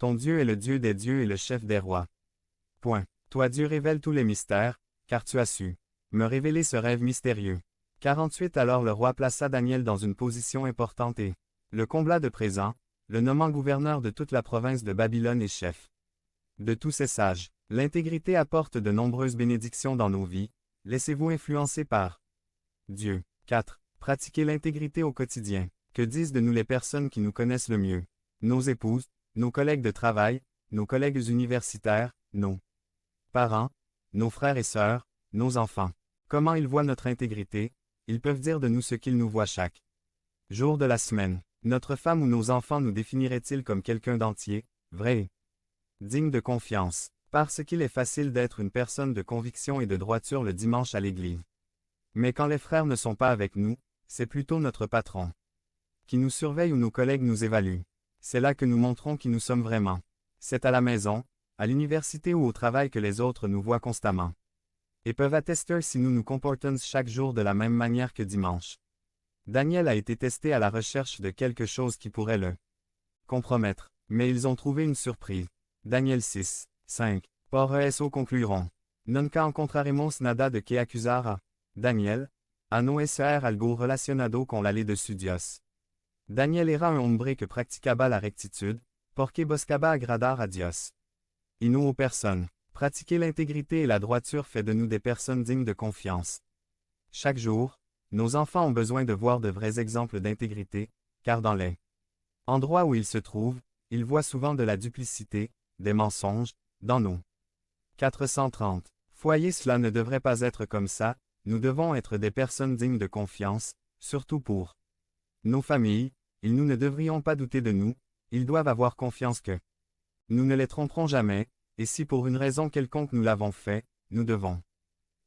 Ton Dieu est le Dieu des dieux et le chef des rois. Point. Toi Dieu révèle tous les mystères, car tu as su me révéler ce rêve mystérieux. 48 Alors le roi plaça Daniel dans une position importante et le combla de présents, le nommant gouverneur de toute la province de Babylone et chef de tous ses sages. L'intégrité apporte de nombreuses bénédictions dans nos vies. Laissez-vous influencer par Dieu. 4. Pratiquez l'intégrité au quotidien. Que disent de nous les personnes qui nous connaissent le mieux? Nos épouses, nos collègues de travail, nos collègues universitaires, nos parents, nos frères et sœurs, nos enfants. Comment ils voient notre intégrité? Ils peuvent dire de nous ce qu'ils nous voient chaque jour de la semaine. Notre femme ou nos enfants nous définiraient-ils comme quelqu'un d'entier, vrai et digne de confiance? Parce qu'il est facile d'être une personne de conviction et de droiture le dimanche à l'église. Mais quand les frères ne sont pas avec nous, c'est plutôt notre patron qui nous surveille ou nos collègues nous évaluent. C'est là que nous montrons qui nous sommes vraiment. C'est à la maison, à l'université ou au travail que les autres nous voient constamment. Et peuvent attester si nous nous comportons chaque jour de la même manière que dimanche. Daniel a été testé à la recherche de quelque chose qui pourrait le compromettre, mais ils ont trouvé une surprise. Daniel 6, 5. Por eso concluront. Nunca encontraremos nada de que acusar a Daniel, a no ser algo relacionado con la ley de su Dios. Daniel era un hombre que practicaba la rectitude, porque buscaba agradar a Dios. Y no aux personnes. Pratiquer l'intégrité et la droiture fait de nous des personnes dignes de confiance. Chaque jour, nos enfants ont besoin de voir de vrais exemples d'intégrité, car dans les endroits où ils se trouvent, ils voient souvent de la duplicité, des mensonges, dans nos 430 foyers. Cela ne devrait pas être comme ça, nous devons être des personnes dignes de confiance, surtout pour nos familles. Nous ne devrions pas douter de nous, ils doivent avoir confiance que nous ne les tromperons jamais, et si pour une raison quelconque nous l'avons fait, nous devons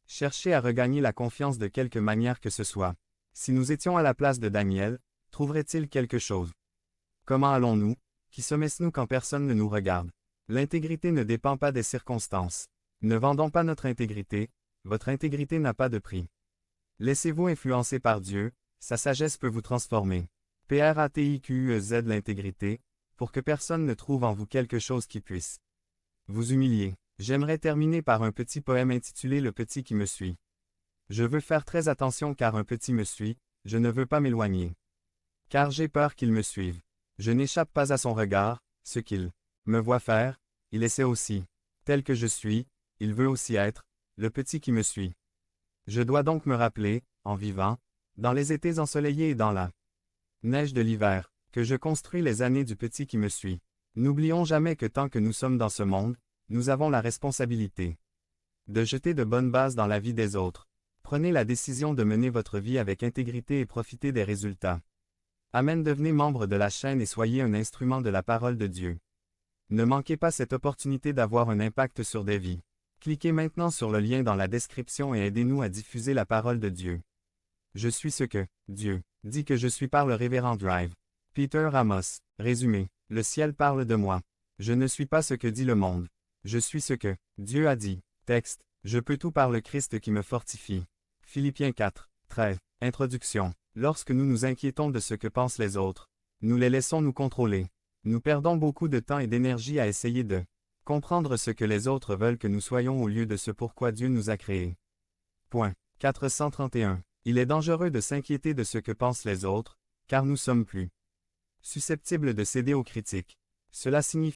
chercher à regagner la confiance de quelque manière que ce soit. Si nous étions à la place de Daniel, trouverait-il quelque chose? Comment allons-nous? Qui sommes-nous quand personne ne nous regarde? L'intégrité ne dépend pas des circonstances. Ne vendons pas notre intégrité, votre intégrité n'a pas de prix. Laissez-vous influencer par Dieu, sa sagesse peut vous transformer. Pratiquez l'intégrité, pour que personne ne trouve en vous quelque chose qui puisse vous humilier. J'aimerais terminer par un petit poème intitulé Le petit qui me suit. Je veux faire très attention car un petit me suit, je ne veux pas m'éloigner. Car j'ai peur qu'il me suive. Je n'échappe pas à son regard, ce qu'il me voit faire, il essaie aussi. Tel que je suis, il veut aussi être, le petit qui me suit. Je dois donc me rappeler, en vivant, dans les étés ensoleillés et dans la neige de l'hiver, que je construis les années du petit qui me suit. N'oublions jamais que tant que nous sommes dans ce monde, nous avons la responsabilité de jeter de bonnes bases dans la vie des autres. Prenez la décision de mener votre vie avec intégrité et profitez des résultats. Amen. Devenez membre de la chaîne et soyez un instrument de la parole de Dieu. Ne manquez pas cette opportunité d'avoir un impact sur des vies. Cliquez maintenant sur le lien dans la description et aidez-nous à diffuser la parole de Dieu. Je suis ce que Dieu dit que je suis par le révérend Drive. Peter Ramos. Résumé. Le ciel parle de moi. Je ne suis pas ce que dit le monde. Je suis ce que Dieu a dit. Texte. Je peux tout par le Christ qui me fortifie. Philippiens 4, 13. Introduction. Lorsque nous nous inquiétons de ce que pensent les autres, nous les laissons nous contrôler. Nous perdons beaucoup de temps et d'énergie à essayer de comprendre ce que les autres veulent que nous soyons au lieu de ce pourquoi Dieu nous a créés. Point. 431. Il est dangereux de s'inquiéter de ce que pensent les autres, car nous sommes plus susceptibles de céder aux critiques. Cela signifie